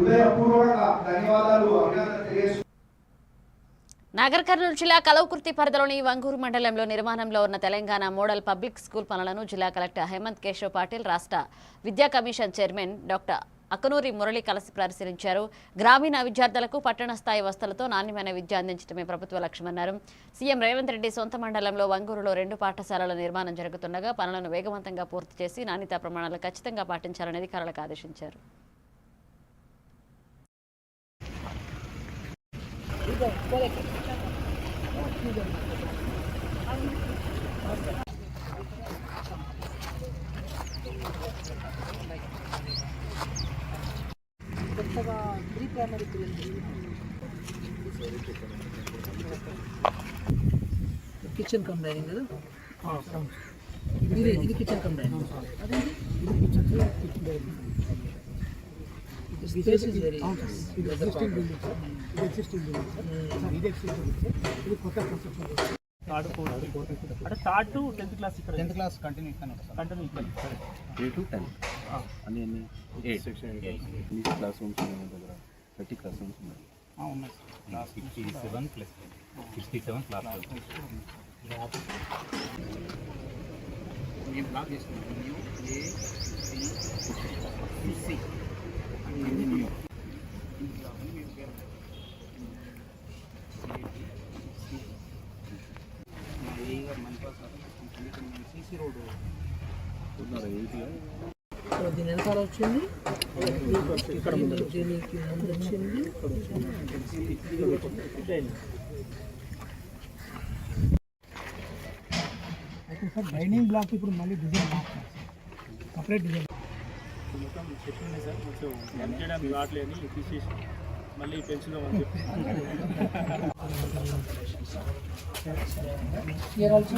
హృదయపూర్వక ధన్యవాదాలు అభినందనలు తెలియజేస్తున్నాను. నాగర్ కర్నూలు జిల్లా కలవకుర్తి పరిధిలోని వంగూరు మండలంలో నిర్మాణంలో ఉన్న తెలంగాణ మోడల్ పబ్లిక్ స్కూల్ పనులను జిల్లా కలెక్టర్ హేమంత్ కేశవ్ పాటిల్, రాష్ట్ర విద్యా కమిషన్ చైర్మన్ డాక్టర్ అకనూరి మురళి కలిసి పరిశీలించారు. గ్రామీణ విద్యార్థులకు పట్టణ స్థాయి వసతులతో నాణ్యమైన విద్య అందించడమే ప్రభుత్వ లక్ష్యమన్నారు. సీఎం రేవంత్ రెడ్డి సొంత మండలంలో వంగూరులో 2 పాఠశాలల నిర్మాణం జరుగుతుండగా పనులను వేగవంతంగా పూర్తి చేసి నాణ్యతా ప్రమాణాలు ఖచ్చితంగా పాటించాలని అధికారులకు ఆదేశించారు. కొత్తగా pre primary kitchen cum dining కదా, ఇది kitchen cum dining, space is very అంటే స్టార్ట్ టు 10th క్లాస్ ఇక్కడ 10th క్లాస్ కంటిన్యూ ఇక్కడ 8 to 10 అన్ని 8 సెక్షన్ 8 క్లాస్ రూమ్స్ ఉన్నాయి దగ్గర 30 క్లాస్ రూమ్స్ ఉన్నాయి. ఉన్నాయి 67 ప్లస్ 67 క్లాస్ నేను బ్లాక్ చేస్తున్నాను. A C C CC road దీని వెనకాల వచ్చింది, ఇక్కడ దీనికి ముందు వచ్చింది. అయితే సార్ డైనింగ్ బ్లాక్ ఇప్పుడు మళ్ళీ డిజైన్ సపరేట్ డిజైన్ మొత్తం సెట్ ఉంది సార్. కొంచెం చేయడానికి రావట్లేదు, తీసేసి మళ్ళీ పెంచుదామని చెప్పి here also